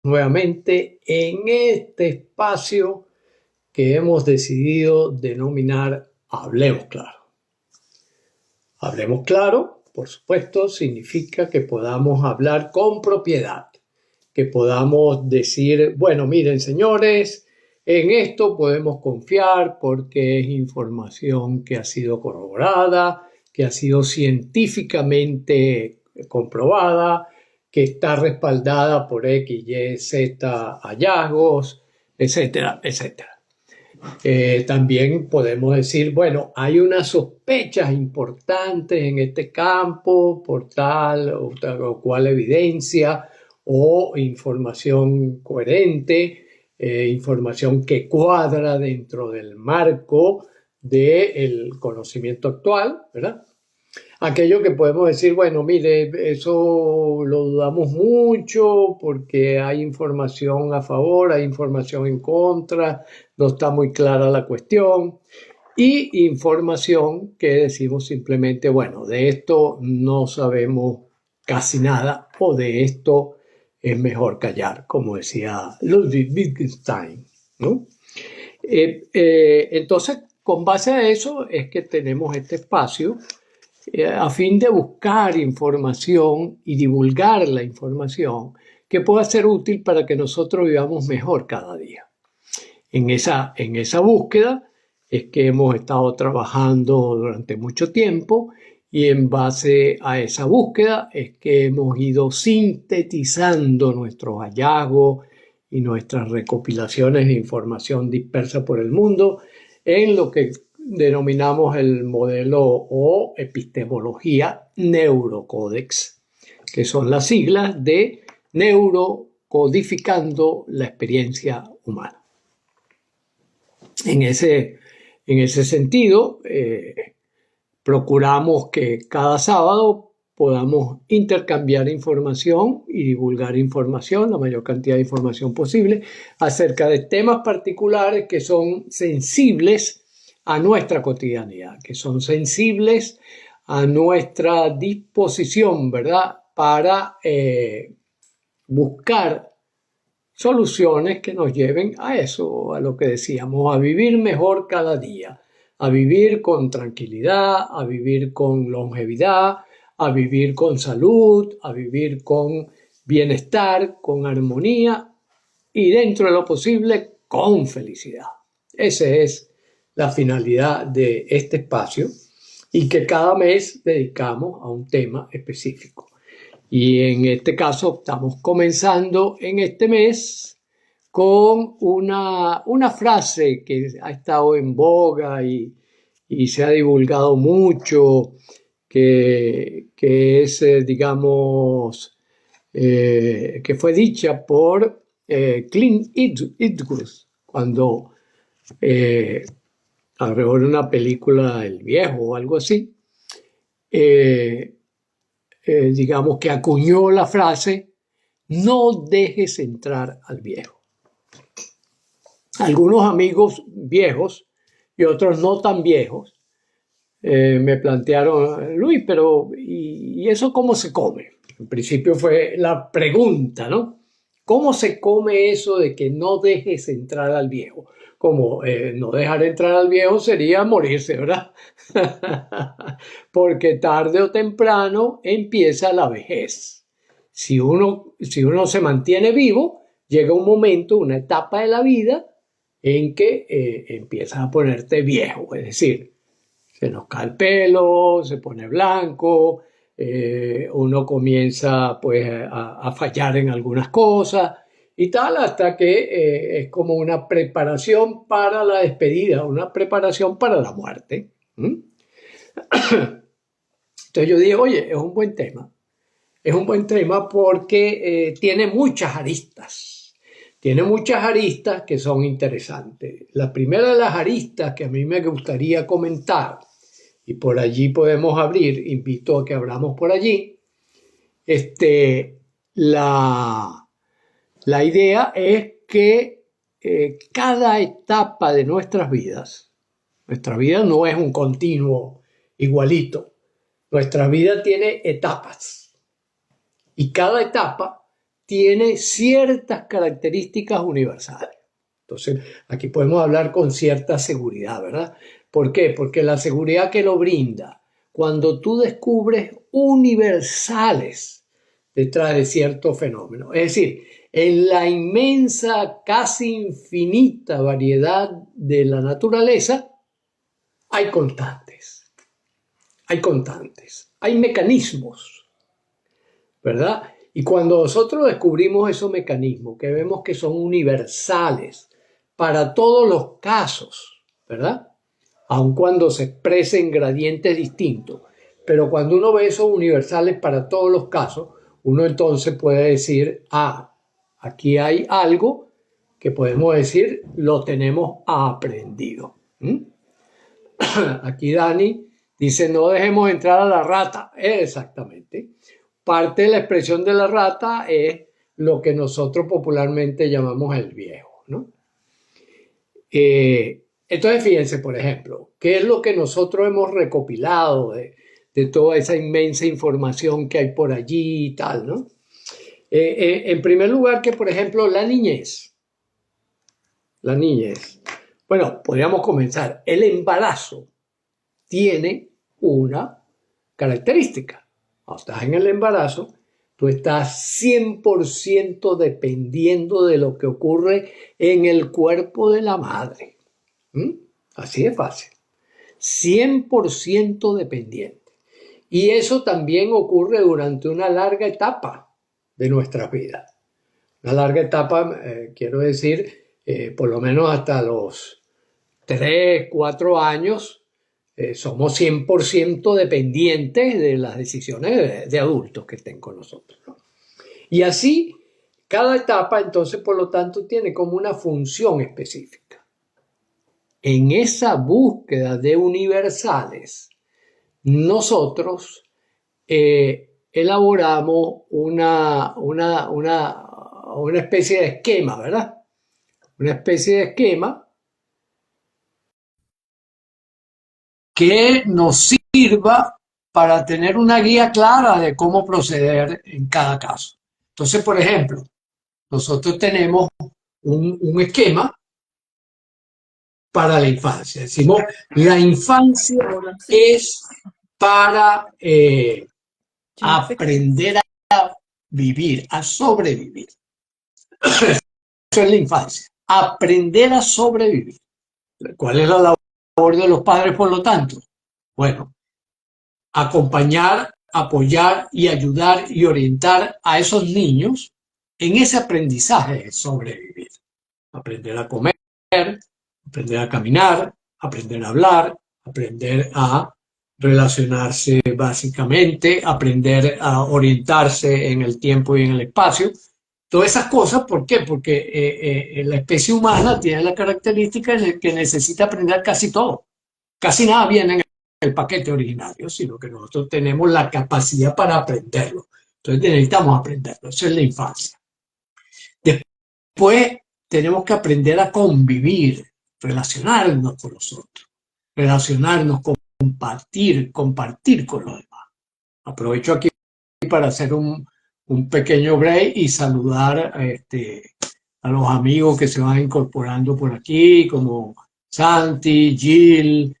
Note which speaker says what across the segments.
Speaker 1: nuevamente en este espacio que hemos decidido denominar Hablemos Claro. Hablemos Claro, por supuesto, significa que podamos hablar con propiedad, que podamos decir, bueno, miren señores, en esto podemos confiar porque es información que ha sido corroborada, que ha sido científicamente comprobada, que está respaldada por X, Y, Z hallazgos, etcétera, etcétera. También podemos decir, bueno, hay unas sospechas importantes en este campo por tal o cual evidencia o información coherente, información que cuadra dentro del marco del conocimiento actual, ¿verdad? Aquello que podemos decir, bueno, mire, eso lo dudamos mucho porque hay información a favor, hay información en contra, no está muy clara la cuestión. Y información que decimos simplemente, bueno, de esto no sabemos casi nada o de esto es mejor callar, como decía Ludwig Wittgenstein, ¿no? Entonces, con base a eso es que tenemos este espacio a fin de buscar información y divulgar la información que pueda ser útil para que nosotros vivamos mejor cada día. En esa búsqueda es que hemos estado trabajando durante mucho tiempo y en base a esa búsqueda es que hemos ido sintetizando nuestros hallazgos y nuestras recopilaciones de información dispersa por el mundo en lo que denominamos el modelo o epistemología neurocódex, que son las siglas de neurocodificando la experiencia humana. En ese sentido, procuramos que cada sábado podamos intercambiar información y divulgar información, la mayor cantidad de información posible, acerca de temas particulares que son sensibles a nuestra cotidianidad, que son sensibles a nuestra disposición, ¿verdad?, para buscar soluciones que nos lleven a eso, a lo que decíamos, a vivir mejor cada día, a vivir con tranquilidad, a vivir con longevidad, a vivir con salud, a vivir con bienestar, con armonía y dentro de lo posible con felicidad. Esa es la finalidad de este espacio y que cada mes dedicamos a un tema específico. Y en este caso estamos comenzando en este mes con una frase que ha estado en boga y se ha divulgado mucho, que es, digamos, que fue dicha por Clint Eastwood cuando alrededor de una película El Viejo o algo así, digamos que acuñó la frase, no dejes entrar al viejo. Algunos amigos viejos y otros no tan viejos me plantearon, Luis, pero ¿y eso cómo se come? En principio fue la pregunta, ¿no? ¿Cómo se come eso de que no dejes entrar al viejo? Como no dejar entrar al viejo sería morirse, ¿verdad? Porque tarde o temprano empieza la vejez. Si uno se mantiene vivo, llega un momento, una etapa de la vida en que empiezas a ponerte viejo, es decir, se nos cae el pelo, se pone blanco, uno comienza pues a fallar en algunas cosas y tal, hasta que es como una preparación para la despedida, una preparación para la muerte. Entonces yo dije, oye, es un buen tema. Es un buen tema porque tiene muchas aristas. Tiene muchas aristas que son interesantes. La primera de las aristas que a mí me gustaría comentar, y por allí podemos abrir, invito a que abramos por allí, la idea es que cada etapa de nuestras vidas, nuestra vida no es un continuo igualito, nuestra vida tiene etapas y cada etapa tiene ciertas características universales. Entonces, aquí podemos hablar con cierta seguridad, ¿verdad? ¿Por qué? Porque la seguridad que lo brinda, cuando tú descubres universales detrás de ciertos fenómenos. Es decir, en la inmensa, casi infinita variedad de la naturaleza, hay constantes, hay mecanismos, ¿verdad? Y cuando nosotros descubrimos esos mecanismos, que vemos que son universales para todos los casos, ¿verdad? Aun cuando se expresen gradientes distintos, pero cuando uno ve esos universales para todos los casos, uno entonces puede decir, aquí hay algo que podemos decir, lo tenemos aprendido. Aquí Dani dice, no dejemos entrar a la rata. Exactamente. Parte de la expresión de la rata es lo que nosotros popularmente llamamos el viejo, ¿no? Entonces, fíjense, por ejemplo, ¿qué es lo que nosotros hemos recopilado de toda esa inmensa información que hay por allí y tal, ¿no? En primer lugar, que por ejemplo, la niñez. Bueno, podríamos comenzar. El embarazo tiene una característica. Cuando estás en el embarazo, tú estás 100% dependiendo de lo que ocurre en el cuerpo de la madre. Así de fácil. 100% dependiente. Y eso también ocurre durante una larga etapa de nuestra vida. Una larga etapa, quiero decir, por lo menos hasta los 3, 4 años, somos 100% dependientes de las decisiones de adultos que estén con nosotros, ¿no? Y así, cada etapa, entonces, por lo tanto, tiene como una función específica. En esa búsqueda de universales, nosotros elaboramos una especie de esquema, ¿verdad? Una especie de esquema que nos sirva para tener una guía clara de cómo proceder en cada caso. Entonces, por ejemplo, nosotros tenemos un esquema para la infancia. Decimos, la infancia es para aprender a vivir, a sobrevivir. Eso es la infancia. Aprender a sobrevivir. ¿Cuál es la labor de los padres, por lo tanto? Bueno, acompañar, apoyar y ayudar y orientar a esos niños en ese aprendizaje de sobrevivir. Aprender a comer, aprender a caminar, aprender a hablar, aprender a relacionarse básicamente, aprender a orientarse en el tiempo y en el espacio. Todas esas cosas, ¿por qué? Porque la especie humana tiene la característica de que necesita aprender casi todo. Casi nada viene en el paquete originario, sino que nosotros tenemos la capacidad para aprenderlo. Entonces necesitamos aprenderlo. Eso es la infancia. Después tenemos que aprender a convivir, relacionarnos con los otros, relacionarnos, compartir con los demás. Aprovecho aquí para hacer un pequeño break y saludar a los amigos que se van incorporando por aquí, como Santi, Jill,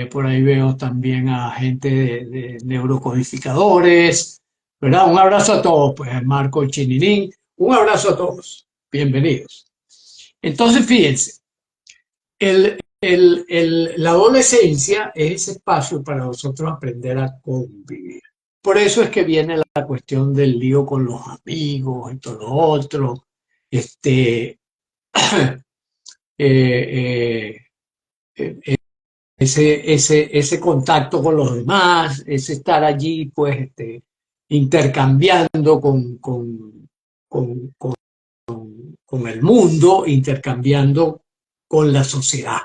Speaker 1: por ahí veo también a gente de neurocodificadores, ¿verdad? Un abrazo a todos, pues Marco Chininín, un abrazo a todos, bienvenidos. Entonces, fíjense, la adolescencia es ese espacio para nosotros aprender a convivir. Por eso es que viene la cuestión del lío con los amigos y todo lo otro. Ese contacto con los demás, ese estar allí, pues, intercambiando con el mundo, intercambiando con la sociedad,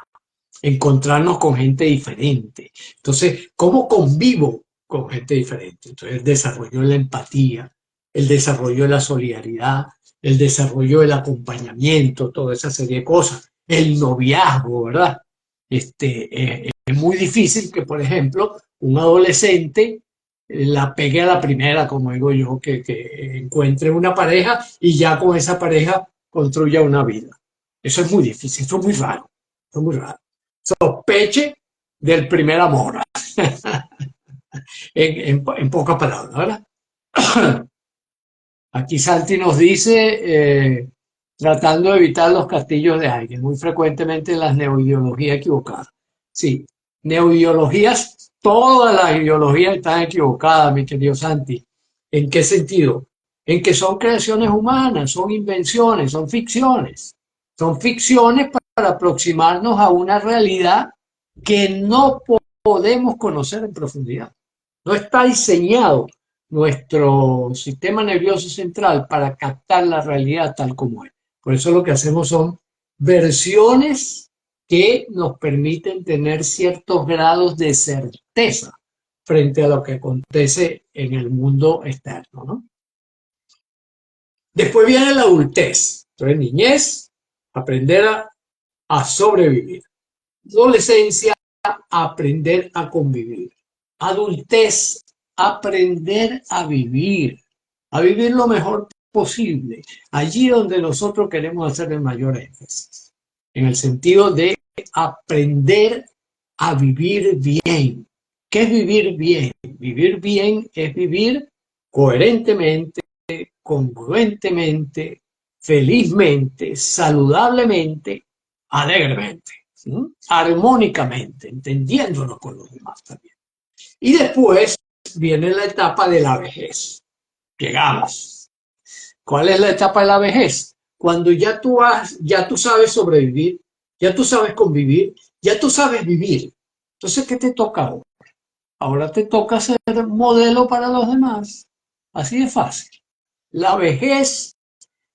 Speaker 1: encontrarnos con gente diferente. Entonces, ¿cómo convivo con gente diferente? Entonces, el desarrollo de la empatía, el desarrollo de la solidaridad, el desarrollo del acompañamiento, toda esa serie de cosas, el noviazgo, ¿verdad? Es muy difícil que, por ejemplo, un adolescente la pegue a la primera, como digo yo, que encuentre una pareja y ya con esa pareja construya una vida. Eso es muy difícil, eso es muy raro, eso es muy raro. Sospeche del primer amor, en pocas palabras, ¿verdad? Aquí Santi nos dice, tratando de evitar los castillos de alguien, muy frecuentemente las neoideologías equivocadas. Sí, neoideologías, todas las ideologías están equivocadas, mi querido Santi. ¿En qué sentido? En que son creaciones humanas, son invenciones, son ficciones. Son ficciones para aproximarnos a una realidad que no podemos conocer en profundidad. No está diseñado nuestro sistema nervioso central para captar la realidad tal como es. Por eso lo que hacemos son versiones que nos permiten tener ciertos grados de certeza frente a lo que acontece en el mundo externo, ¿no? Después viene la adultez. Entonces, niñez, aprender a sobrevivir. Adolescencia, aprender a convivir. Adultez, aprender a vivir lo mejor posible, allí donde nosotros queremos hacer el mayor énfasis, en el sentido de aprender a vivir bien. ¿Qué es vivir bien? Vivir bien es vivir coherentemente, congruentemente, felizmente, saludablemente, alegremente, ¿sí? Armónicamente, entendiéndonos con los demás también. Y después viene la etapa de la vejez. Llegamos. ¿Cuál es la etapa de la vejez? Cuando ya tú sabes sobrevivir, ya tú sabes convivir, ya tú sabes vivir. Entonces, ¿qué te toca ahora? Ahora te toca ser modelo para los demás. Así de fácil. La vejez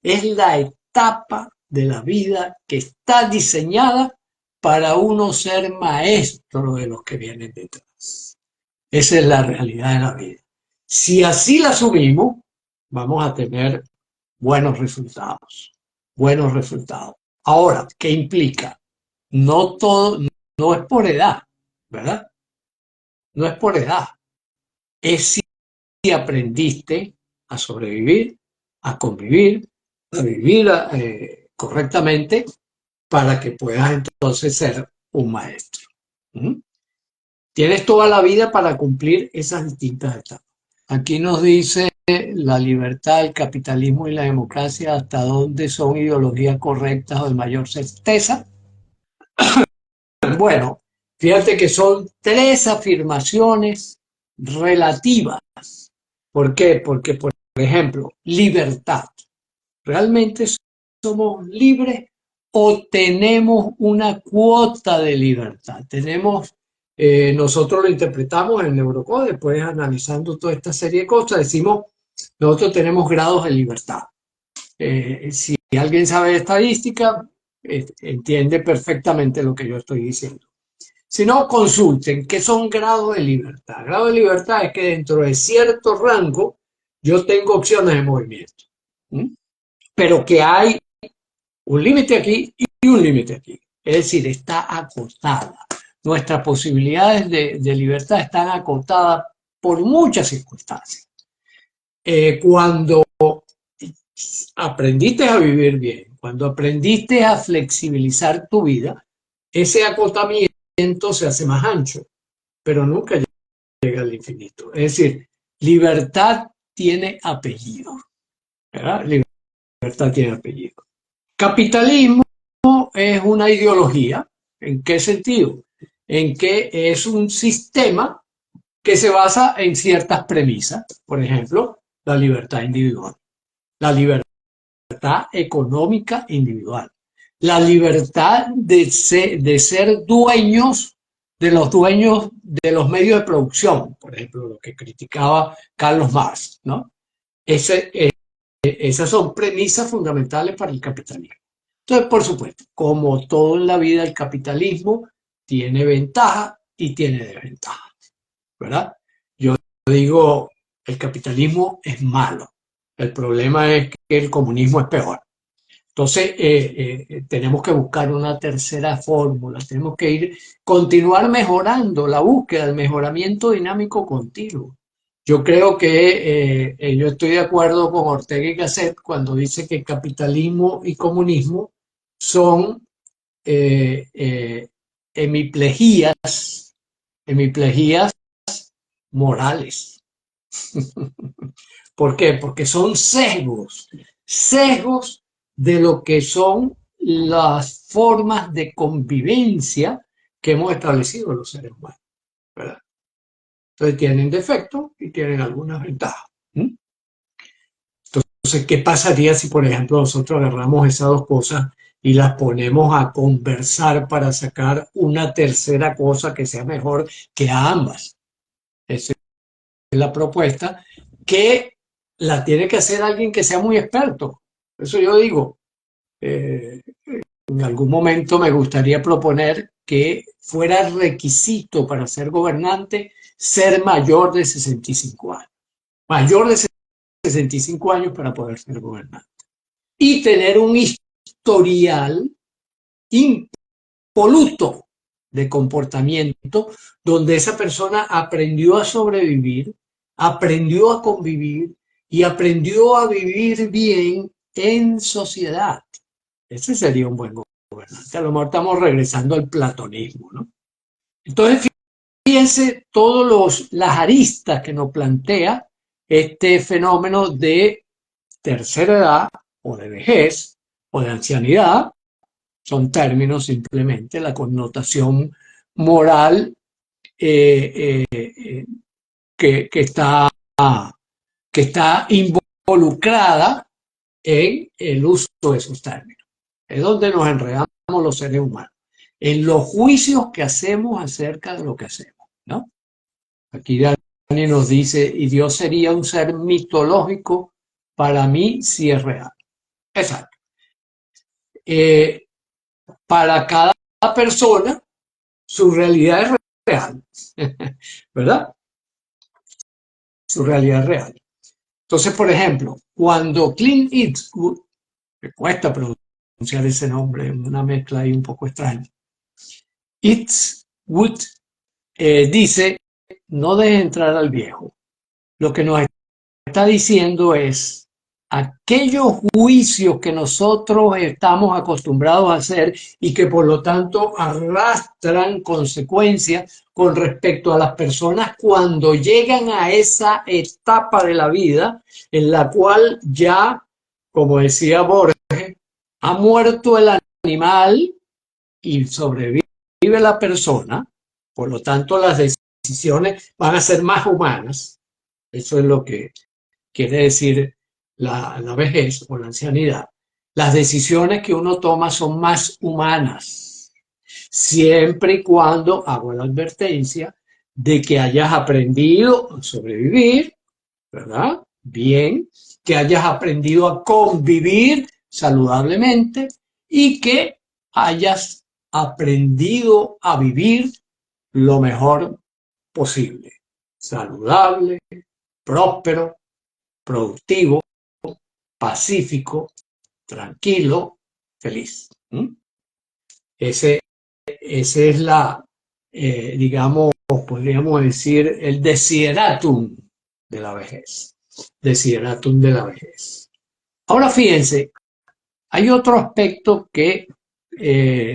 Speaker 1: es la etapa de la vida que está diseñada para uno ser maestro de los que vienen detrás. Esa es la realidad de la vida. Si así la asumimos, vamos a tener buenos resultados. Buenos resultados. Ahora, ¿qué implica? No todo, no es por edad, ¿verdad? No es por edad. Es si aprendiste a sobrevivir, a convivir, a vivir correctamente para que puedas entonces ser un maestro. ¿Mm? Tienes toda la vida para cumplir esas distintas etapas. Aquí nos dice la libertad, el capitalismo y la democracia, hasta dónde son ideologías correctas o de mayor certeza. Bueno, fíjate que son tres afirmaciones relativas. ¿Por qué? Porque, por ejemplo, libertad. ¿Realmente somos libres o tenemos una cuota de libertad? Nosotros lo interpretamos en el neurocode, después analizando toda esta serie de cosas, decimos, nosotros tenemos grados de libertad. Si alguien sabe de estadística, entiende perfectamente lo que yo estoy diciendo. Si no, consulten qué son grados de libertad. Grado de libertad es que dentro de cierto rango yo tengo opciones de movimiento. ¿Mm? Pero que hay un límite aquí y un límite aquí. Es decir, está acotada. Nuestras posibilidades de libertad están acotadas por muchas circunstancias. Cuando aprendiste a vivir bien, cuando aprendiste a flexibilizar tu vida, ese acotamiento se hace más ancho, pero nunca llega al infinito. Es decir, libertad tiene apellido, ¿verdad? Libertad tiene apellido. Capitalismo es una ideología. ¿En qué sentido? En que es un sistema que se basa en ciertas premisas. Por ejemplo, la libertad individual, la libertad económica individual, la libertad de ser dueños de los medios de producción, por ejemplo, lo que criticaba Carlos Marx, ¿no? Esas son premisas fundamentales para el capitalismo. Entonces, por supuesto, como todo en la vida, el capitalismo tiene ventaja y tiene desventaja, ¿verdad? Yo digo, el capitalismo es malo. El problema es que el comunismo es peor. Entonces, tenemos que buscar una tercera fórmula, tenemos que continuar mejorando la búsqueda, el mejoramiento dinámico continuo. Yo creo que yo estoy de acuerdo con Ortega y Gasset cuando dice que capitalismo y comunismo son hemiplejías, hemiplejías morales. ¿Por qué? Porque son sesgos, sesgos de lo que son las formas de convivencia que hemos establecido los seres humanos, ¿verdad? Entonces tienen defectos y tienen algunas ventajas. Entonces, ¿qué pasaría si, por ejemplo, nosotros agarramos esas dos cosas y las ponemos a conversar para sacar una tercera cosa que sea mejor que a ambas? Esa es la propuesta que la tiene que hacer alguien que sea muy experto. Eso yo digo, en algún momento me gustaría proponer que fuera requisito para ser gobernante ser mayor de 65 años. Mayor de 65 años para poder ser gobernante. Y tener un historial impoluto de comportamiento donde esa persona aprendió a sobrevivir, aprendió a convivir y aprendió a vivir bien en sociedad. Ese sería un buen gobernante. A lo mejor estamos regresando al platonismo, ¿no? Entonces, fíjense todas las aristas que nos plantea este fenómeno de tercera edad o de vejez o de ancianidad. Son términos simplemente, la connotación moral que está involucrada en el uso de esos términos. Es donde nos enredamos los seres humanos, en los juicios que hacemos acerca de lo que hacemos, ¿no? Aquí Dani nos dice, y Dios sería un ser mitológico para mí si es real. Exacto. Para cada persona, su realidad es real, ¿verdad? Su realidad es real. Entonces, por ejemplo, cuando Clint Eastwood, me cuesta pronunciar ese nombre, una mezcla ahí un poco extraña, Eastwood dice, no deje entrar al viejo. Lo que nos está diciendo es aquellos juicios que nosotros estamos acostumbrados a hacer y que por lo tanto arrastran consecuencias con respecto a las personas cuando llegan a esa etapa de la vida en la cual ya, como decía Borges, ha muerto el animal y sobrevive la persona, por lo tanto las decisiones van a ser más humanas. Eso es lo que quiere decir la vejez o la ancianidad. Las decisiones que uno toma son más humanas, siempre y cuando hago la advertencia de que hayas aprendido a sobrevivir, ¿verdad? Bien, que hayas aprendido a convivir saludablemente y que hayas aprendido a vivir lo mejor posible, saludable, próspero, productivo, pacífico, tranquilo, feliz. Ese es digamos, podríamos decir, el desideratum de la vejez. Desideratum de la vejez. Ahora fíjense, hay otro aspecto que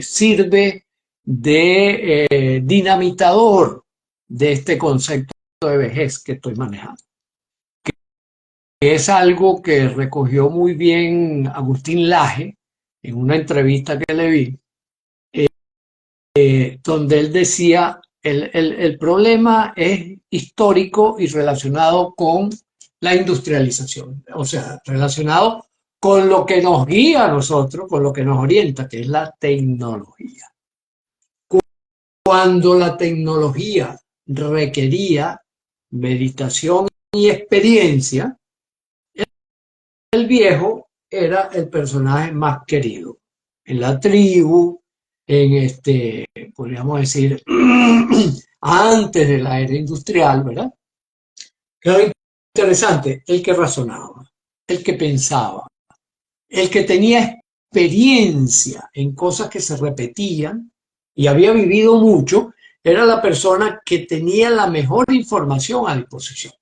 Speaker 1: sirve de dinamitador de este concepto de vejez que estoy manejando. Que es algo que recogió muy bien Agustín Laje en una entrevista que le vi, donde él decía, el problema es histórico y relacionado con la industrialización, o sea, relacionado con lo que nos guía a nosotros, con lo que nos orienta, que es la tecnología. Cuando la tecnología requería meditación y experiencia, el viejo era el personaje más querido en la tribu, podríamos decir, antes de la era industrial, ¿verdad? Era interesante, el que razonaba, el que pensaba, el que tenía experiencia en cosas que se repetían y había vivido mucho, era la persona que tenía la mejor información a disposición.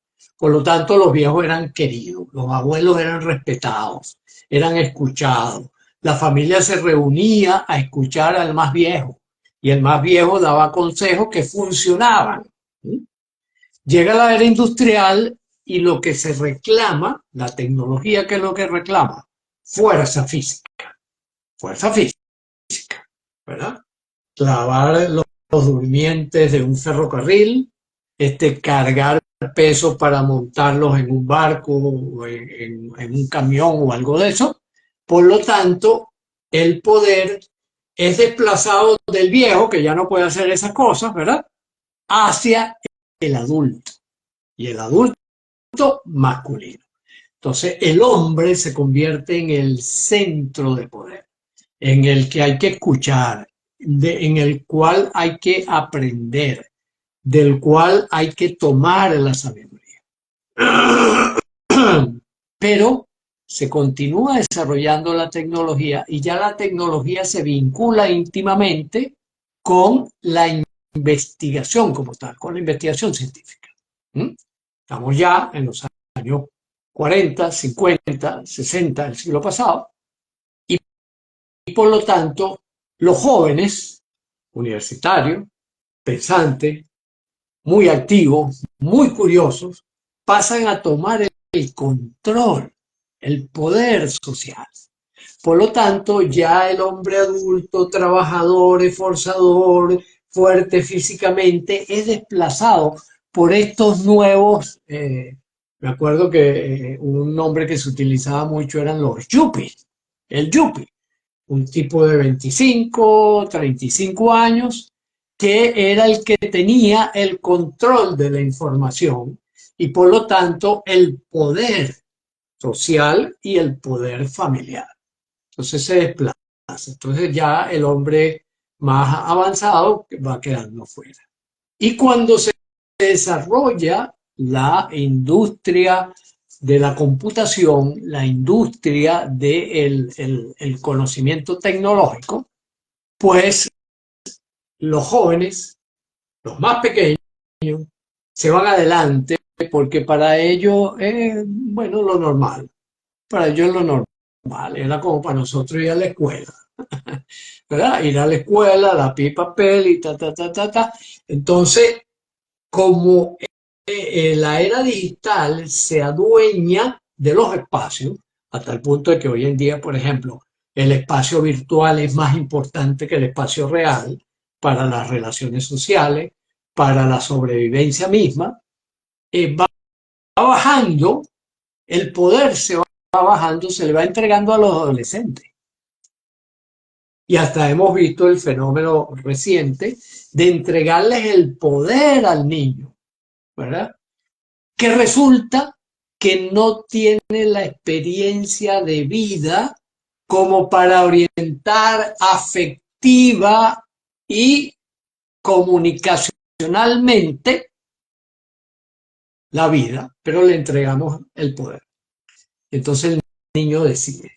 Speaker 1: Por lo tanto, los viejos eran queridos, los abuelos eran respetados, eran escuchados. La familia se reunía a escuchar al más viejo y el más viejo daba consejos que funcionaban. Llega la era industrial y lo que se reclama, la tecnología, ¿qué es lo que reclama? Fuerza física, ¿verdad? Clavar los durmientes de un ferrocarril, cargar pesos para montarlos en un barco o en un camión o algo de eso. Por lo tanto, el poder es desplazado del viejo, que ya no puede hacer esas cosas, ¿verdad? Hacia el adulto. Y el adulto masculino. Entonces, el hombre se convierte en el centro de poder, en el que hay que escuchar, en el cual hay que aprender, del cual hay que tomar la sabiduría. Pero se continúa desarrollando la tecnología y ya la tecnología se vincula íntimamente con la investigación como tal, con la investigación científica. Estamos ya en los años 40, 50, 60 del siglo pasado y por lo tanto los jóvenes universitarios, pensantes, muy activos, muy curiosos, pasan a tomar el control, el poder social. Por lo tanto, ya el hombre adulto, trabajador, esforzador, fuerte físicamente, es desplazado por estos nuevos, me acuerdo que un nombre que se utilizaba mucho eran los yuppies, el yuppie, un tipo de 25, 35 años, que era el que tenía el control de la información y por lo tanto el poder social y el poder familiar. Entonces se desplaza. Entonces ya el hombre más avanzado va quedando fuera. Y cuando se desarrolla la industria de la computación, la industria del el conocimiento tecnológico, pues los jóvenes, los más pequeños, se van adelante porque para ellos es, bueno, lo normal. Para ellos es lo normal. Era como para nosotros ir a la escuela. ¿Verdad? Ir a la escuela, la pipa papel y ta, ta, ta, ta, ta. Entonces, como la era digital se adueña de los espacios, hasta el punto de que hoy en día, por ejemplo, el espacio virtual es más importante que el espacio real para las relaciones sociales, para la sobrevivencia misma, va bajando, el poder se va bajando, se le va entregando a los adolescentes. Y hasta hemos visto el fenómeno reciente de entregarles el poder al niño, ¿verdad? Que resulta que no tiene la experiencia de vida como para orientar afectiva y comunicacionalmente la vida, pero le entregamos el poder. Entonces el niño decide,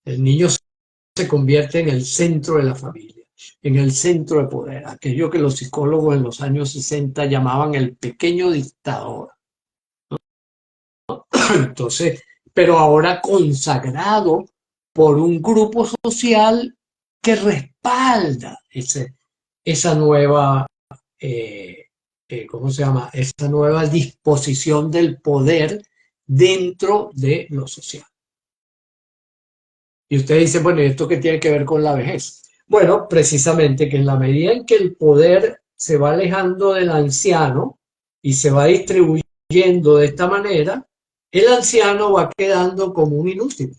Speaker 1: el niño se convierte en el centro de la familia, en el centro de poder, aquello que los psicólogos en los años 60 llamaban el pequeño dictador. Entonces, pero ahora consagrado por un grupo social que respalda esa nueva, ¿cómo se llama? Esa nueva disposición del poder dentro de lo social. Y usted dice, bueno, ¿y esto qué tiene que ver con la vejez? Bueno, precisamente que en la medida en que el poder se va alejando del anciano y se va distribuyendo de esta manera, el anciano va quedando como un inútil,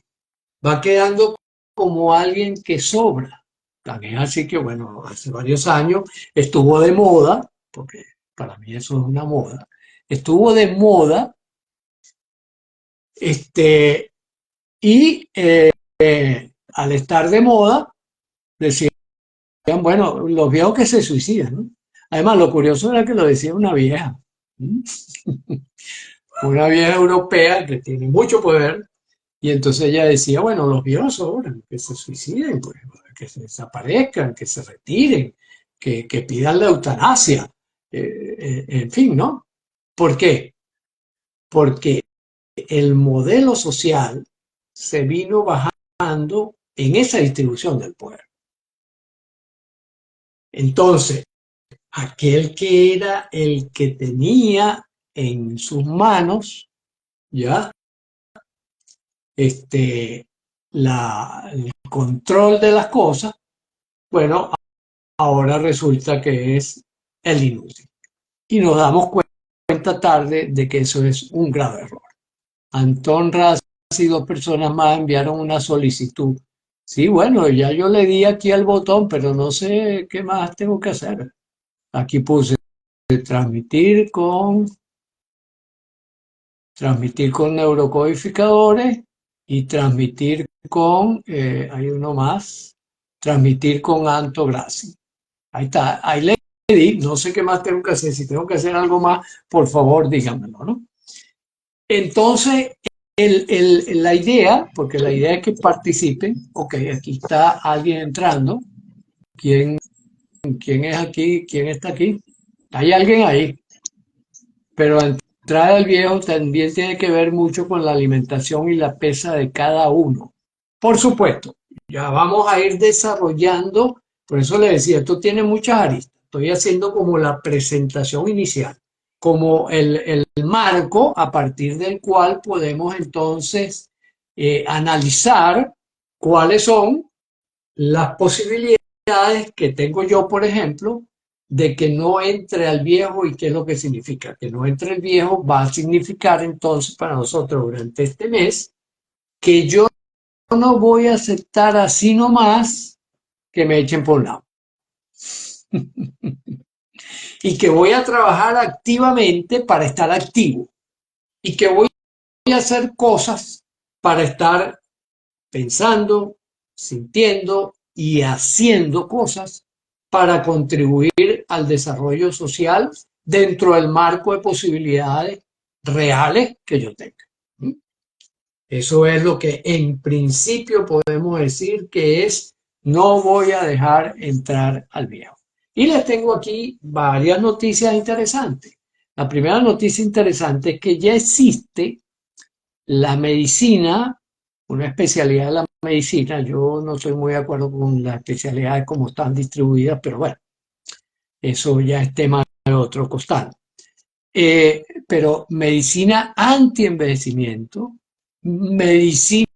Speaker 1: va quedando como alguien que sobra. También así que, bueno, hace varios años estuvo de moda, porque para mí eso es una moda, estuvo de moda, y al estar de moda, decían, bueno, los viejos que se suicidan, ¿no? Además, lo curioso era que lo decía una vieja, una vieja europea que tiene mucho poder, y entonces ella decía, bueno, los viejos sobran, que se suiciden, pues, que se desaparezcan, que se retiren, que pidan la eutanasia, en fin, ¿no? ¿Por qué? porque el modelo social se vino bajando en esa distribución del poder. Entonces, aquel que era el que tenía en sus manos, ¿ya? El control de las cosas, bueno, ahora resulta que es el inútil. Y nos damos cuenta tarde de que eso es un grave error. Antón Raz y 2 personas más enviaron una solicitud. Sí, bueno, ya yo le di aquí al botón, pero no sé qué más tengo que hacer. Aquí puse transmitir con neurocodificadores y transmitir con, hay uno más, transmitir con Anto Grassi. Ahí está, ahí le di, no sé qué más tengo que hacer, si tengo que hacer algo más, por favor díganmelo, ¿no? Entonces, la idea, porque la idea es que participen, ok, aquí está alguien entrando, ¿quién es aquí? ¿Quién está aquí? Hay alguien ahí, pero la entrada del viejo también tiene que ver mucho con la alimentación y la pesa de cada uno. Por supuesto, ya vamos a ir desarrollando, por eso le decía, esto tiene muchas aristas. Estoy haciendo como la presentación inicial, como el marco a partir del cual podemos entonces analizar cuáles son las posibilidades que tengo yo, por ejemplo, de que no entre al viejo. ¿Y qué es lo que significa? Que no entre el viejo va a significar entonces para nosotros durante este mes que yo no voy a aceptar así nomás que me echen por un lado. Y que voy a trabajar activamente para estar activo. Y que voy a hacer cosas para estar pensando, sintiendo y haciendo cosas para contribuir al desarrollo social dentro del marco de posibilidades reales que yo tenga. Eso es lo que en principio podemos decir que es no voy a dejar entrar al viejo. Y les tengo aquí varias noticias interesantes. La primera noticia interesante es que ya existe la medicina, una especialidad de la medicina. Yo no estoy muy de acuerdo con las especialidades como están distribuidas, pero bueno, eso ya es tema de otro costal. Pero medicina anti-envejecimiento, medicina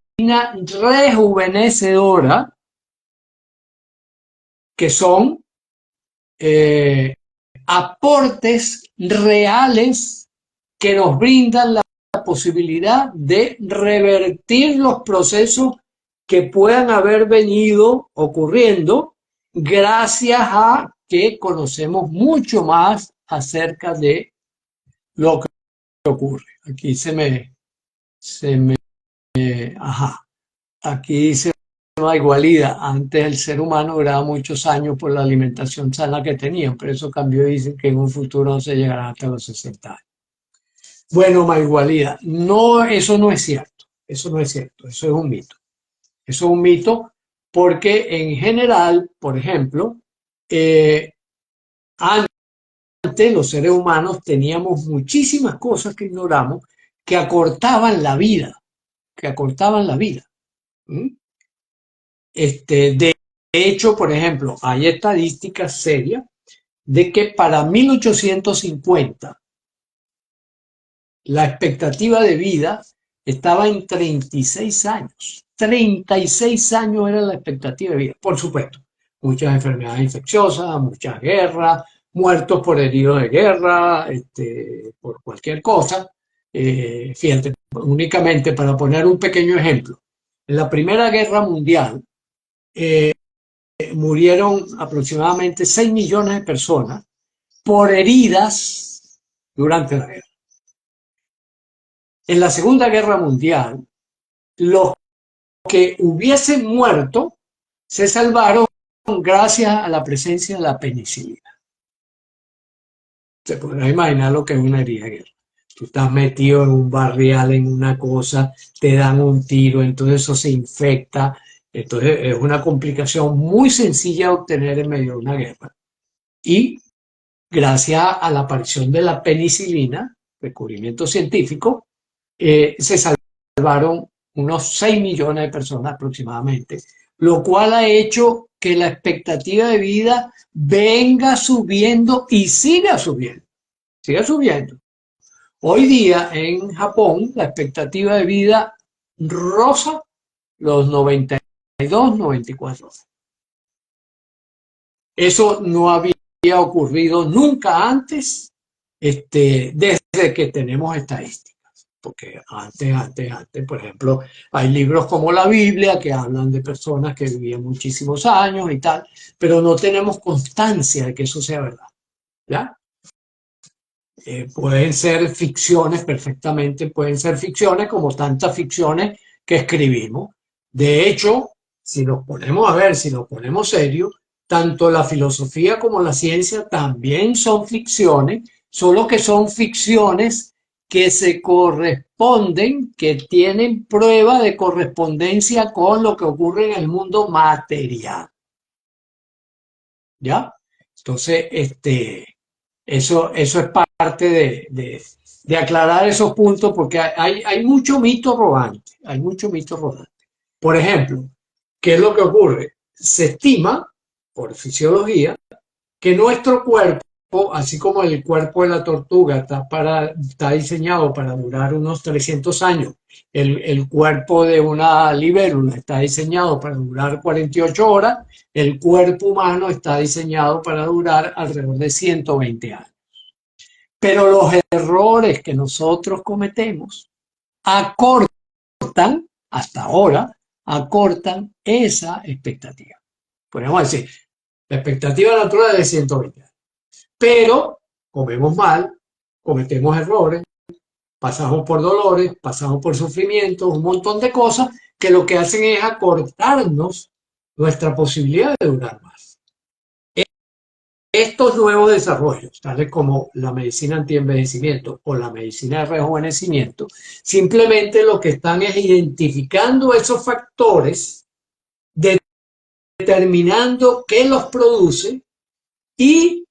Speaker 1: rejuvenecedora, que son aportes reales que nos brindan la posibilidad de revertir los procesos que puedan haber venido ocurriendo gracias a que conocemos mucho más acerca de lo que ocurre. Aquí ajá, aquí dice Igualida, antes el ser humano duraba muchos años por la alimentación sana que tenían, pero eso cambió y dicen que en un futuro no se llegará hasta los 60 años. Bueno, Igualida, no, eso no es cierto, eso no es cierto, eso es un mito. Eso es un mito porque en general, por ejemplo, antes los seres humanos teníamos muchísimas cosas que ignoramos que acortaban la vida, que acortaban la vida. De hecho, por ejemplo, hay estadísticas serias de que para 1850 la expectativa de vida estaba en 36 años. 36 años era la expectativa de vida. Por supuesto, muchas enfermedades infecciosas, muchas guerras, muertos por heridos de guerra, por cualquier cosa. Fíjate, únicamente para poner un pequeño ejemplo. En la Primera Guerra Mundial murieron aproximadamente 6 millones de personas por heridas durante la guerra. En la Segunda Guerra Mundial, los que hubiesen muerto se salvaron gracias a la presencia de la penicilina. Se podrá imaginar lo que es una herida de guerra. Tú estás metido en un barrial, en una cosa, te dan un tiro, entonces eso se infecta. Entonces es una complicación muy sencilla de obtener en medio de una guerra. Y gracias a la aparición de la penicilina, descubrimiento científico, se salvaron unos 6 millones de personas aproximadamente, lo cual ha hecho que la expectativa de vida venga subiendo y siga subiendo, siga subiendo. Hoy día en Japón la expectativa de vida roza los 92, 94. Eso no había ocurrido nunca antes, desde que tenemos estadísticas. Porque antes, por ejemplo, hay libros como la Biblia que hablan de personas que vivían muchísimos años y tal, pero no tenemos constancia de que eso sea verdad. ¿Ya? Pueden ser ficciones perfectamente, pueden ser ficciones como tantas ficciones que escribimos. De hecho, si nos ponemos a ver, si nos ponemos serios, tanto la filosofía como la ciencia también son ficciones, solo que son ficciones que se corresponden, que tienen prueba de correspondencia con lo que ocurre en el mundo material. ¿Ya? Entonces, eso es parte de aclarar esos puntos porque hay mucho mito rodante, hay mucho mito rodante. Por ejemplo, ¿qué es lo que ocurre? Se estima, por fisiología, que nuestro cuerpo, así como el cuerpo de la tortuga está diseñado para durar unos 300 años, el cuerpo de una libélula está diseñado para durar 48 horas, el cuerpo humano está diseñado para durar alrededor de 120 años. Pero los errores que nosotros cometemos acortan, hasta ahora, acortan esa expectativa. Podemos decir, la expectativa natural es de 120 años. Pero comemos mal, cometemos errores, pasamos por dolores, pasamos por sufrimientos, un montón de cosas que lo que hacen es acortarnos nuestra posibilidad de durar más. Estos nuevos desarrollos, tales como la medicina antienvejecimiento o la medicina de rejuvenecimiento, simplemente lo que están es identificando esos factores, determinando qué los produce y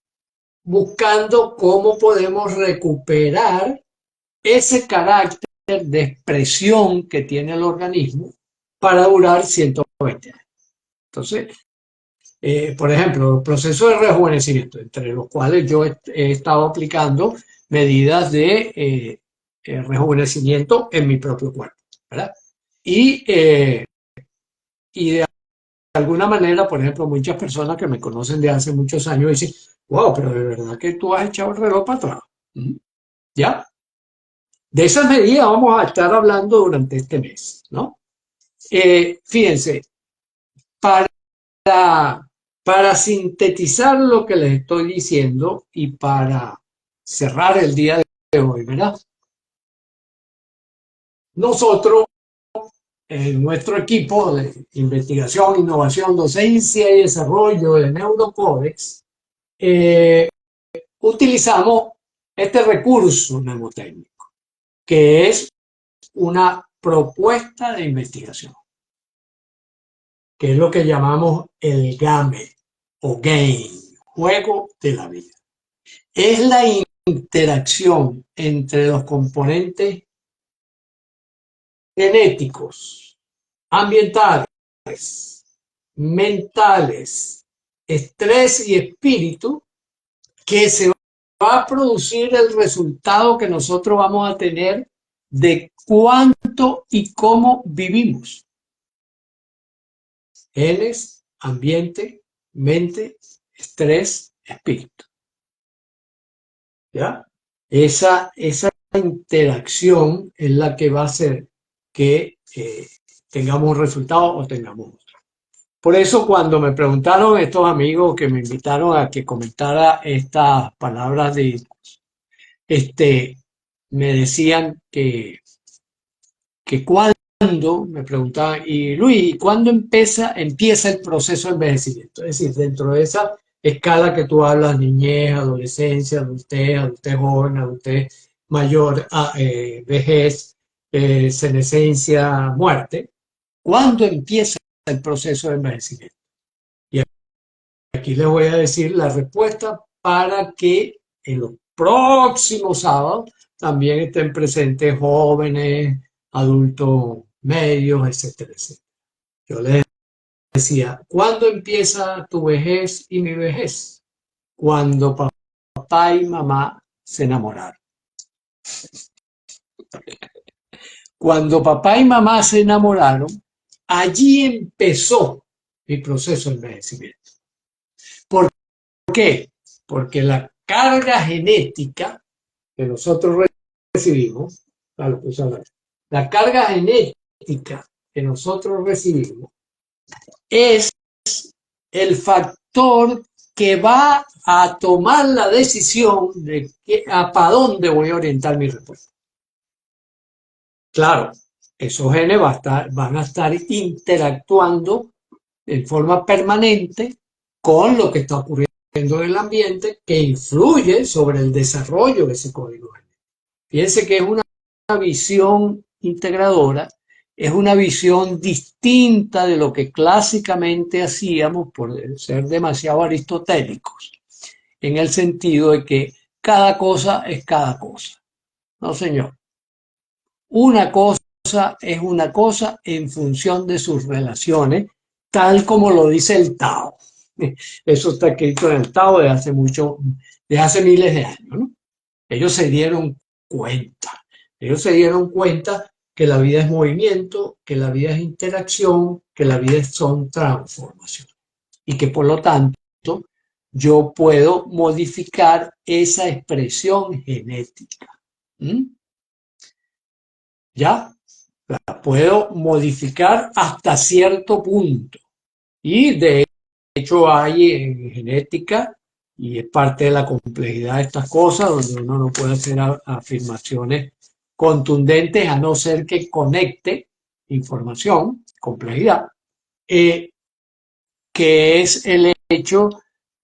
Speaker 1: buscando cómo podemos recuperar ese carácter de expresión que tiene el organismo para durar 120 años. Entonces, por ejemplo, los procesos de rejuvenecimiento, entre los cuales yo he estado aplicando medidas de rejuvenecimiento en mi propio cuerpo, ¿verdad? Y de alguna manera, por ejemplo, muchas personas que me conocen de hace muchos años dicen, wow, pero de verdad que tú has echado el reloj para atrás. ¿Ya? De esas medidas vamos a estar hablando durante este mes, ¿no? Fíjense, para, para sintetizar lo que les estoy diciendo y para cerrar el día de hoy, ¿verdad? Nosotros, en nuestro equipo de investigación, innovación, docencia y desarrollo de Neurocodex, utilizamos este recurso mnemotécnico, que es una propuesta de investigación, que es lo que llamamos el game o game, juego de la vida. Es la interacción entre los componentes genéticos, ambientales, mentales, estrés y espíritu que se va a producir el resultado que nosotros vamos a tener de cuánto y cómo vivimos. Genes, ambiente, mente, estrés, espíritu. ¿Ya? Esa interacción es la que va a hacer que tengamos un resultado o tengamos otro. Por eso cuando me preguntaron estos amigos que me invitaron a que comentara estas palabras de me decían que cuando, me preguntaban, y Luis, ¿cuándo empieza el proceso de envejecimiento? Es decir, dentro de esa escala que tú hablas, niñez, adolescencia, adultez joven, adultez mayor, vejez, senescencia, muerte, ¿cuándo empieza el proceso de envejecimiento? Y aquí les voy a decir la respuesta para que en los próximos sábados también estén presentes jóvenes, adultos medios, etcétera, etcétera. Yo les decía, ¿cuándo empieza tu vejez y mi vejez? Cuando papá y mamá se enamoraron. Cuando papá y mamá se enamoraron, allí empezó mi proceso de envejecimiento. ¿Por qué? Porque la carga genética que nosotros recibimos, la carga genética que nosotros recibimos es el factor que va a tomar la decisión de para dónde voy a orientar mi respuesta. Claro, esos genes van a estar interactuando en forma permanente con lo que está ocurriendo en el ambiente que influye sobre el desarrollo de ese código genético. Fíjense que es una visión integradora, es una visión distinta de lo que clásicamente hacíamos por ser demasiado aristotélicos, en el sentido de que cada cosa es cada cosa. No, señor. Una cosa es una cosa en función de sus relaciones, tal como lo dice el Tao. Eso está escrito en el Tao desde hace miles de años, ¿no? Ellos se dieron cuenta. Ellos se dieron cuenta que la vida es movimiento, que la vida es interacción, que la vida son transformación. Y que por lo tanto yo puedo modificar esa expresión genética. ¿Mm? ¿Ya? La puedo modificar hasta cierto punto. Y de hecho hay en genética, y es parte de la complejidad de estas cosas, donde uno no puede hacer afirmaciones contundentes a no ser que conecte información, complejidad, que es el hecho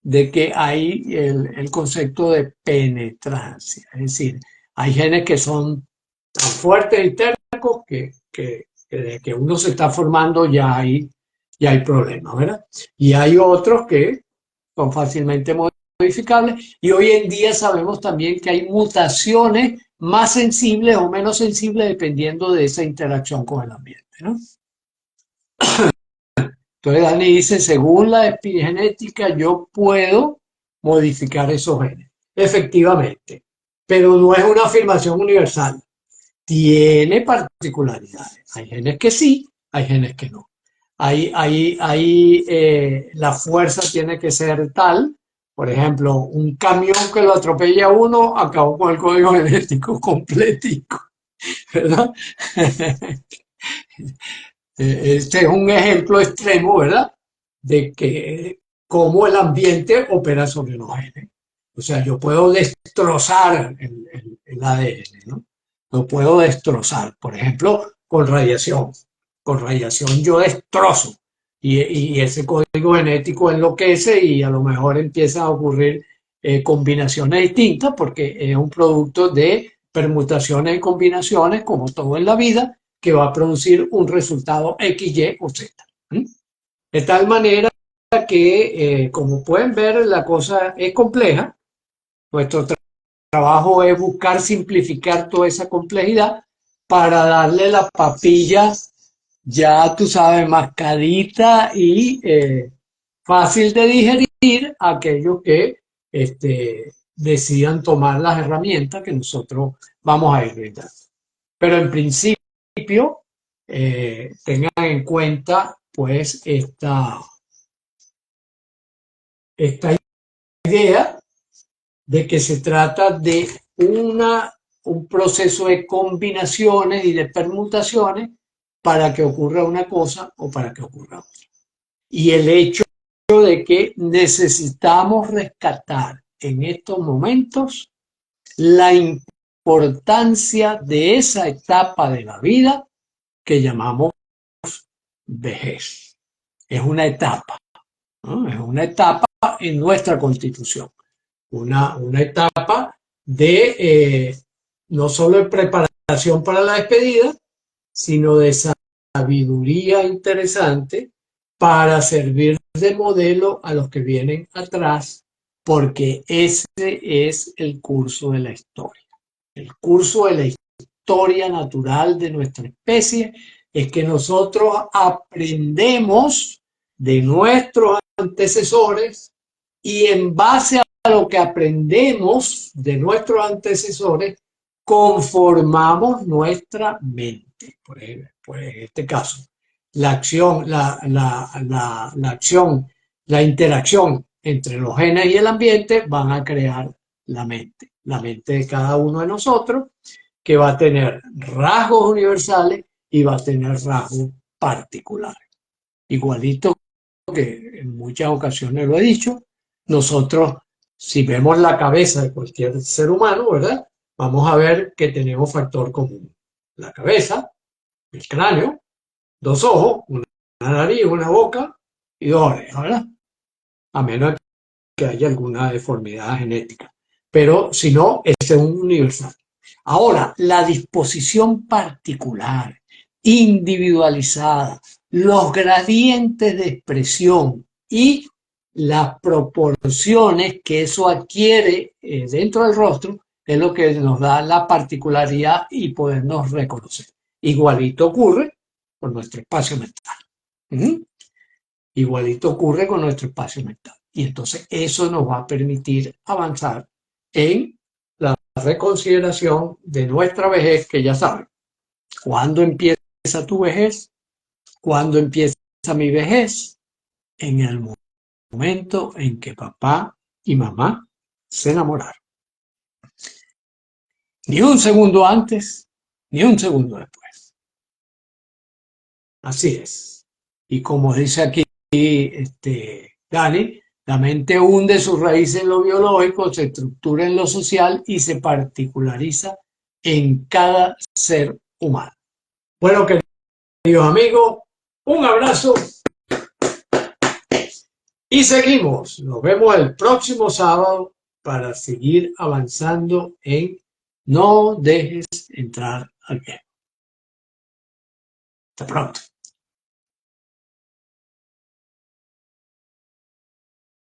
Speaker 1: de que hay el concepto de penetrancia. Es decir, hay genes que son tan fuertes y tercos que desde que uno se está formando ya hay problemas, ¿verdad? Y hay otros que son fácilmente modificables y hoy en día sabemos también que hay mutaciones más sensibles o menos sensibles dependiendo de esa interacción con el ambiente, ¿no? Entonces Dani dice, según la epigenética yo puedo modificar esos genes. Efectivamente, pero no es una afirmación universal. Tiene particularidades. Hay genes que sí, hay genes que no. La fuerza tiene que ser tal. Por ejemplo, un camión que lo atropella a uno acabó con el código genético completico, ¿verdad? Este es un ejemplo extremo, ¿verdad? De que cómo el ambiente opera sobre los genes. O sea, yo puedo destrozar el ADN, ¿no? Lo puedo destrozar, por ejemplo, con radiación. Con radiación yo destrozo y ese código genético enloquece y a lo mejor empiezan a ocurrir combinaciones distintas porque es un producto de permutaciones y combinaciones, como todo en la vida, que va a producir un resultado X, Y o Z. De tal manera que, como pueden ver, la cosa es compleja. Nuestro trabajo es buscar simplificar toda esa complejidad para darle la papilla, ya tú sabes, mascadita y fácil de digerir a aquellos que decidan tomar las herramientas que nosotros vamos a ir brindando. Pero en principio, tengan en cuenta pues esta idea de que se trata de un proceso de combinaciones y de permutaciones para que ocurra una cosa o para que ocurra otra. Y el hecho de que necesitamos rescatar en estos momentos la importancia de esa etapa de la vida que llamamos vejez. Es una etapa, ¿no? Es una etapa en nuestra constitución. Una etapa de no solo de preparación para la despedida, sino de sabiduría interesante para servir de modelo a los que vienen atrás, porque ese es el curso de la historia. el curso de la historia natural de nuestra especie, es que nosotros aprendemos de nuestros antecesores y en base a lo que aprendemos de nuestros antecesores, conformamos nuestra mente. Pues en este caso, la acción, la interacción entre los genes y el ambiente van a crear la mente de cada uno de nosotros, que va a tener rasgos universales y va a tener rasgos particulares. Igualito que en muchas ocasiones lo he dicho, nosotros, si vemos la cabeza de cualquier ser humano, ¿verdad? Vamos a ver que tenemos factor común. La cabeza, el cráneo, dos ojos, una nariz, una boca y dos orejas, ¿verdad? A menos que haya alguna deformidad genética. Pero si no, ese es un universal. Ahora, la disposición particular, individualizada, los gradientes de expresión y las proporciones que eso adquiere dentro del rostro es lo que nos da la particularidad y podernos reconocer. Igualito ocurre con nuestro espacio mental. ¿Mm? Igualito ocurre con nuestro espacio mental. Y entonces eso nos va a permitir avanzar en la reconsideración de nuestra vejez, que ya saben, ¿cuándo empieza tu vejez? ¿Cuándo empieza mi vejez? En el momento en que papá y mamá se enamoraron. Ni un segundo antes, ni un segundo después. Así es. Y como dice aquí Dani, la mente hunde sus raíces en lo biológico, se estructura en lo social y se particulariza en cada ser humano. Bueno, queridos amigos, un abrazo y seguimos. Nos vemos el próximo sábado para seguir avanzando en No dejes entrar al viejo. Hasta pronto.